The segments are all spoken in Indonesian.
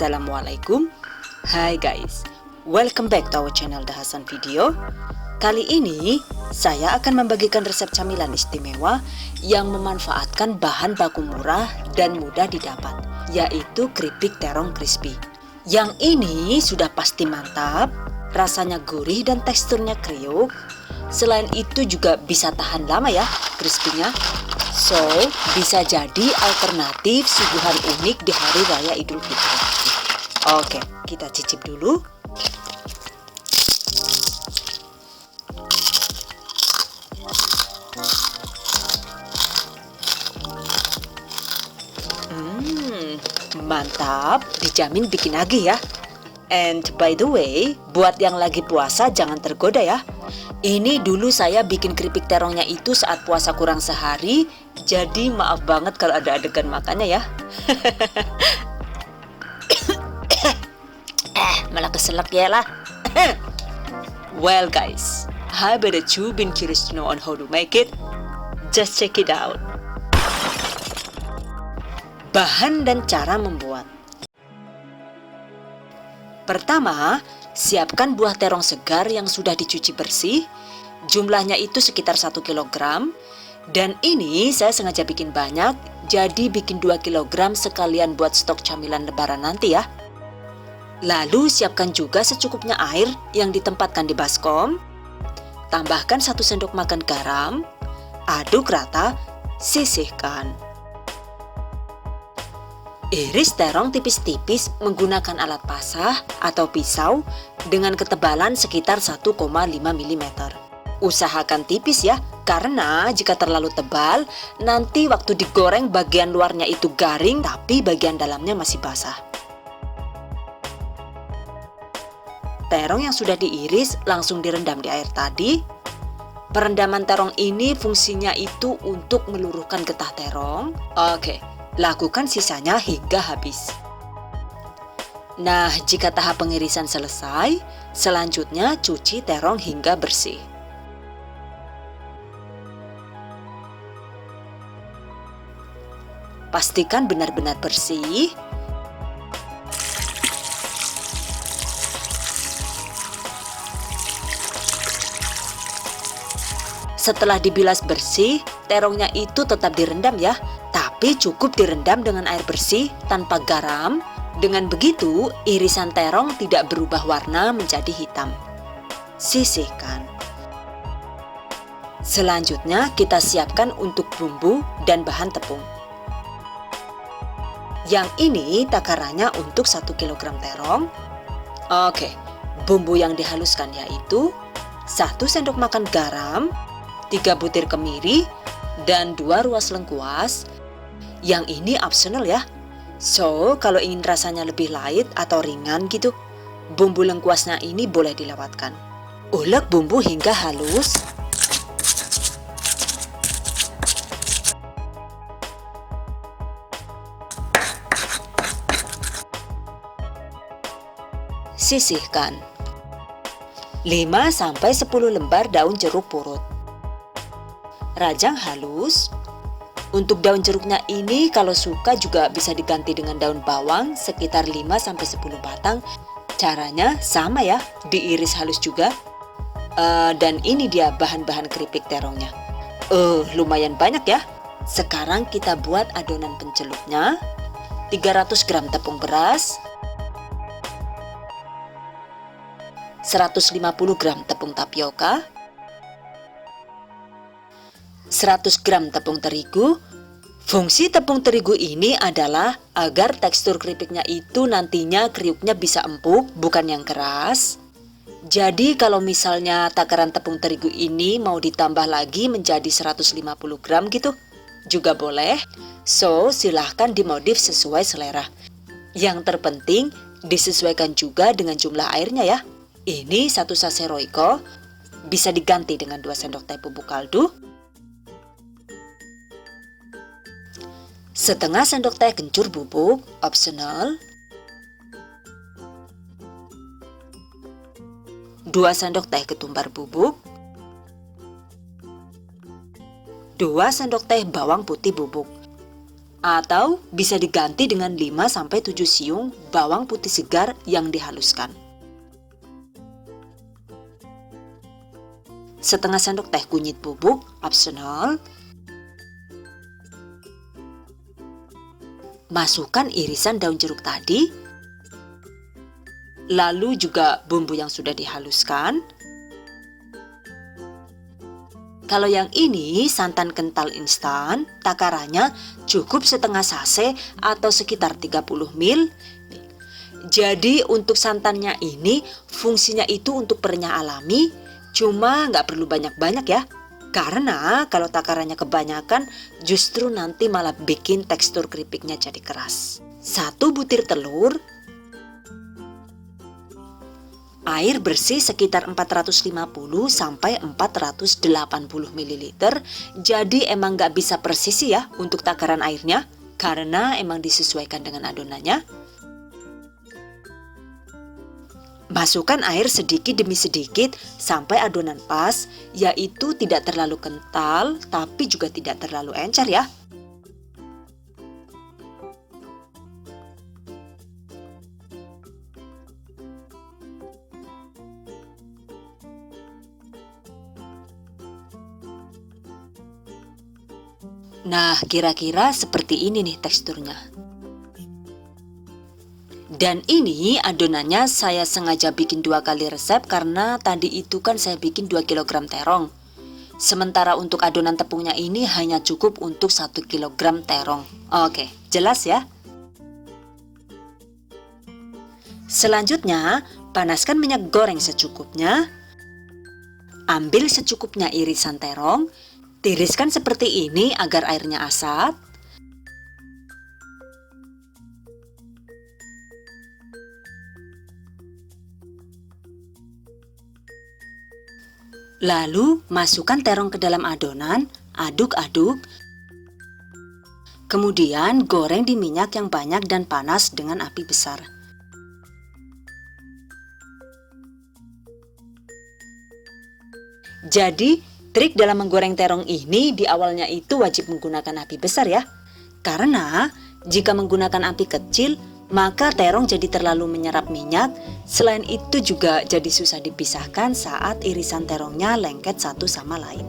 Assalamualaikum. Hai guys, welcome back to our channel The Hasan Video. Kali ini saya akan membagikan resep camilan istimewa yang memanfaatkan bahan baku murah dan mudah didapat, yaitu keripik terong crispy. Yang ini sudah pasti mantap, rasanya gurih dan teksturnya kriuk. Selain itu juga bisa tahan lama ya crispy-nya. So, bisa jadi alternatif suguhan unik di hari raya Idul Fitri. Oke, kita cicip dulu. Mantap, dijamin bikin lagi ya. And by the way, buat yang lagi puasa jangan tergoda ya. Ini dulu saya bikin keripik terongnya itu saat puasa kurang sehari, jadi maaf banget kalau ada adegan makannya ya. Malah keselak ya lah. Well guys, I bet that you've been curious to know on how to make it. Just check it out. Bahan dan cara membuat. Pertama, siapkan buah terong segar yang sudah dicuci bersih. Jumlahnya itu sekitar 1 kg. Dan ini saya sengaja bikin banyak, jadi bikin 2 kg sekalian buat stok camilan lebaran nanti ya. Lalu siapkan juga secukupnya air yang ditempatkan di baskom. Tambahkan 1 sendok makan garam. Aduk rata, sisihkan. Iris terong tipis-tipis menggunakan alat pasah atau pisau dengan ketebalan sekitar 1,5 mm. Usahakan tipis ya, karena jika terlalu tebal, nanti waktu digoreng bagian luarnya itu garing tapi bagian dalamnya masih basah. Terong yang sudah diiris langsung direndam di air tadi. Perendaman terong ini fungsinya itu untuk meluruhkan getah terong. Oke. Lakukan sisanya hingga habis. Nah, jika tahap pengirisan selesai, selanjutnya cuci terong hingga bersih. Pastikan benar-benar bersih. Setelah dibilas bersih, terongnya itu tetap direndam ya. Tapi cukup direndam dengan air bersih tanpa garam. Dengan begitu, irisan terong tidak berubah warna menjadi hitam. Sisihkan. Selanjutnya kita siapkan untuk bumbu dan bahan tepung. Yang ini takarannya untuk 1 kg terong. Oke, bumbu yang dihaluskan yaitu 1 sendok makan garam, 3 butir kemiri, dan 2 ruas lengkuas. Yang ini optional ya. So, kalau ingin rasanya lebih light atau ringan gitu, bumbu lengkuasnya ini boleh dilewatkan. Ulek bumbu hingga halus. Sisihkan. 5-10 lembar daun jeruk purut. Rajang halus. Untuk daun jeruknya ini kalau suka juga bisa diganti dengan daun bawang sekitar 5-10 batang. Caranya sama ya, diiris halus juga. Dan ini dia bahan-bahan keripik terongnya. Lumayan banyak ya. Sekarang kita buat adonan pencelupnya. 300 gram tepung beras, 150 gram tepung tapioka, 100 gram tepung terigu. Fungsi tepung terigu ini adalah agar tekstur keripiknya itu nantinya kriuknya bisa empuk, bukan yang keras. Jadi kalau misalnya takaran tepung terigu ini mau ditambah lagi menjadi 150 gram gitu, juga boleh. So, silahkan dimodif sesuai selera. Yang terpenting disesuaikan juga dengan jumlah airnya ya. Ini 1 sachet Royco, bisa diganti dengan 2 sendok teh bubuk kaldu. Setengah sendok teh kencur bubuk, optional. 2 sendok teh ketumbar bubuk. 2 sendok teh bawang putih bubuk. Atau bisa diganti dengan 5-7 siung bawang putih segar yang dihaluskan. Setengah sendok teh kunyit bubuk, opsional. Masukkan irisan daun jeruk tadi. Lalu juga bumbu yang sudah dihaluskan. Kalau yang ini santan kental instan, takarannya cukup setengah sase atau sekitar 30 ml. Jadi untuk santannya ini fungsinya itu untuk perenyah alami, cuma nggak perlu banyak-banyak ya. Karena kalau takarannya kebanyakan justru nanti malah bikin tekstur keripiknya jadi keras. 1 butir telur, air bersih sekitar 450 sampai 480 ml. Jadi emang nggak bisa persis ya untuk takaran airnya, karena emang disesuaikan dengan adonannya. Masukkan air sedikit demi sedikit sampai adonan pas, yaitu tidak terlalu kental tapi juga tidak terlalu encer ya. Nah, kira-kira seperti ini nih teksturnya. Dan ini adonannya saya sengaja bikin 2 kali resep karena tadi itu kan saya bikin 2 kg terong. Sementara untuk adonan tepungnya ini hanya cukup untuk 1 kg terong. Oke, jelas ya? Selanjutnya, panaskan minyak goreng secukupnya. Ambil secukupnya irisan terong. Tiriskan seperti ini agar airnya asat. Lalu masukkan terong ke dalam adonan, aduk-aduk. Kemudian goreng di minyak yang banyak dan panas dengan api besar. Jadi, trik dalam menggoreng terong ini di awalnya itu wajib menggunakan api besar ya. Karena jika menggunakan api kecil, maka terong jadi terlalu menyerap minyak. Selain itu juga jadi susah dipisahkan saat irisan terongnya lengket satu sama lain.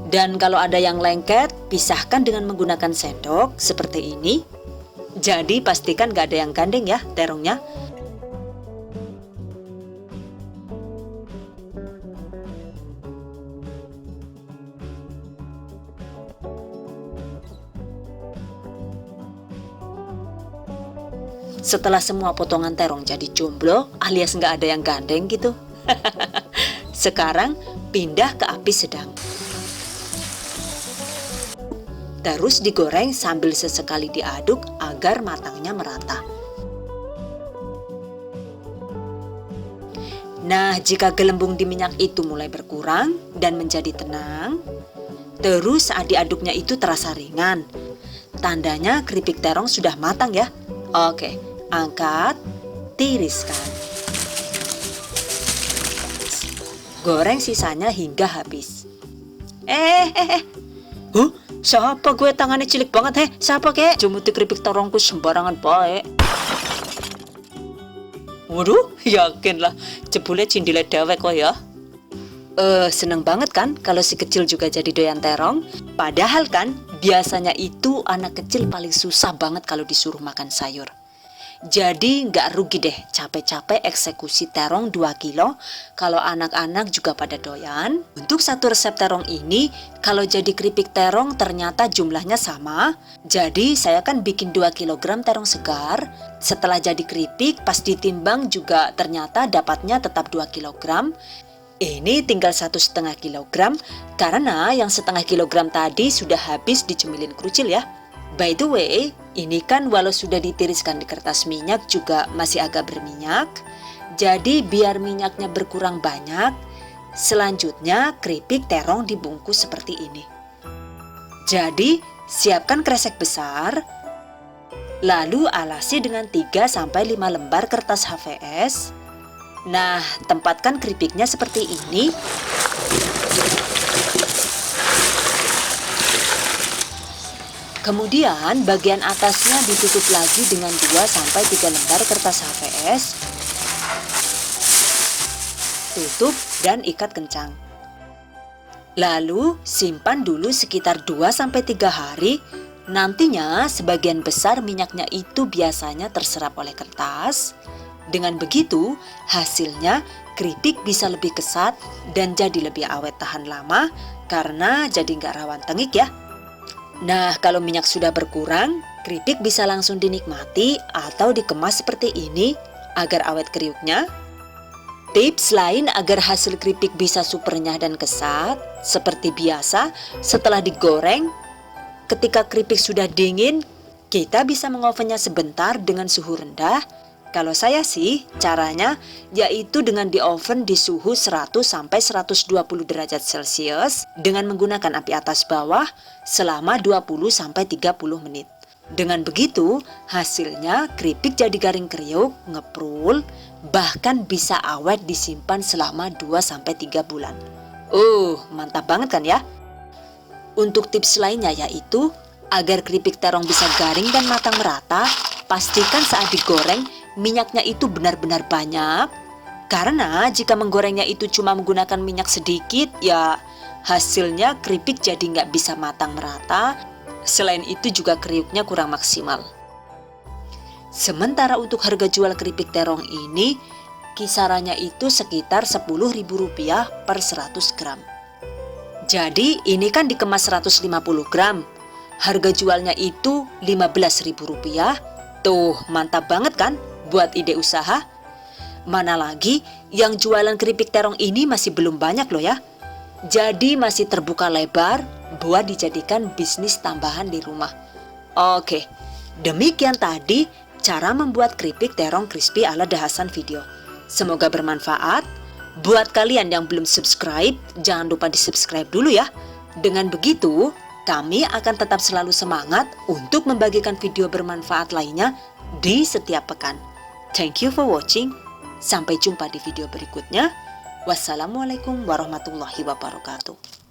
Dan kalau ada yang lengket, pisahkan dengan menggunakan sendok seperti ini. Jadi pastikan gak ada yang gandeng ya terongnya. Setelah semua potongan terong jadi jomblo alias gak ada yang gandeng gitu. Sekarang pindah ke api sedang. Terus digoreng sambil sesekali diaduk agar matangnya merata. Nah, jika gelembung di minyak itu mulai berkurang dan menjadi tenang, terus saat diaduknya itu terasa ringan, tandanya keripik terong sudah matang ya. Oke, angkat, tiriskan. Goreng sisanya hingga habis. Siapa gue tangannya cilik banget Siapa kek? Jumuti keripik terongku sembarangan baik. Waduh, yakin lah jebule cindile dewek kok ya. Seneng banget kan kalau si kecil juga jadi doyan terong. Padahal kan biasanya itu anak kecil paling susah banget kalau disuruh makan sayur. Jadi nggak rugi deh capek-capek eksekusi terong 2 kilo kalau anak-anak juga pada doyan. Untuk satu resep terong ini, kalau jadi keripik terong ternyata jumlahnya sama. Jadi saya kan bikin 2 kg terong segar. Setelah jadi keripik pas ditimbang juga ternyata dapatnya tetap 2 kg. Ini tinggal 1,5 kg karena yang setengah kilogram tadi sudah habis dicemilin kerucil ya. By the way, ini kan walau sudah ditiriskan di kertas minyak juga masih agak berminyak. Jadi biar minyaknya berkurang banyak, Selanjutnya keripik terong dibungkus seperti ini. Jadi siapkan kresek besar, lalu alasi dengan 3-5 lembar kertas HVS. Nah, tempatkan keripiknya seperti ini. Kemudian bagian atasnya ditutup lagi dengan 2-3 lembar kertas HVS. Tutup dan ikat kencang. Lalu simpan dulu sekitar 2-3 hari. Nantinya sebagian besar minyaknya itu biasanya terserap oleh kertas. Dengan begitu hasilnya keripik bisa lebih kesat dan jadi lebih awet tahan lama karena jadi nggak rawan tengik ya. Nah, kalau minyak sudah berkurang, keripik bisa langsung dinikmati atau dikemas seperti ini agar awet kriuknya. Tips lain agar hasil keripik bisa super renyah dan kesat, seperti biasa setelah digoreng, ketika keripik sudah dingin, kita bisa mengovennya sebentar dengan suhu rendah. Kalau saya sih, caranya yaitu dengan di oven di suhu 100-120 derajat Celcius dengan menggunakan api atas bawah selama 20-30 menit. Dengan begitu, hasilnya keripik jadi garing kriuk, ngeprul, bahkan bisa awet disimpan selama 2-3 bulan. Mantap banget kan ya? Untuk tips lainnya yaitu, agar keripik terong bisa garing dan matang merata, pastikan saat digoreng, minyaknya itu benar-benar banyak. Karena jika menggorengnya itu cuma menggunakan minyak sedikit, ya hasilnya keripik jadi nggak bisa matang merata. Selain itu juga kriuknya kurang maksimal. Sementara untuk harga jual keripik terong ini, kisarannya itu sekitar Rp10.000 per 100 gram. Jadi ini kan dikemas 150 gram. Harga jualnya itu Rp15.000. Tuh, mantap banget kan buat ide usaha? Mana lagi yang jualan keripik terong ini masih belum banyak loh ya. Jadi masih terbuka lebar buat dijadikan bisnis tambahan di rumah. Oke, demikian tadi cara membuat keripik terong crispy ala The Hasan Video. Semoga bermanfaat. Buat kalian yang belum subscribe, jangan lupa di subscribe dulu ya. Dengan begitu, kami akan tetap selalu semangat untuk membagikan video bermanfaat lainnya di setiap pekan. Thank you for watching. Sampai jumpa di video berikutnya. Wassalamualaikum warahmatullahi wabarakatuh.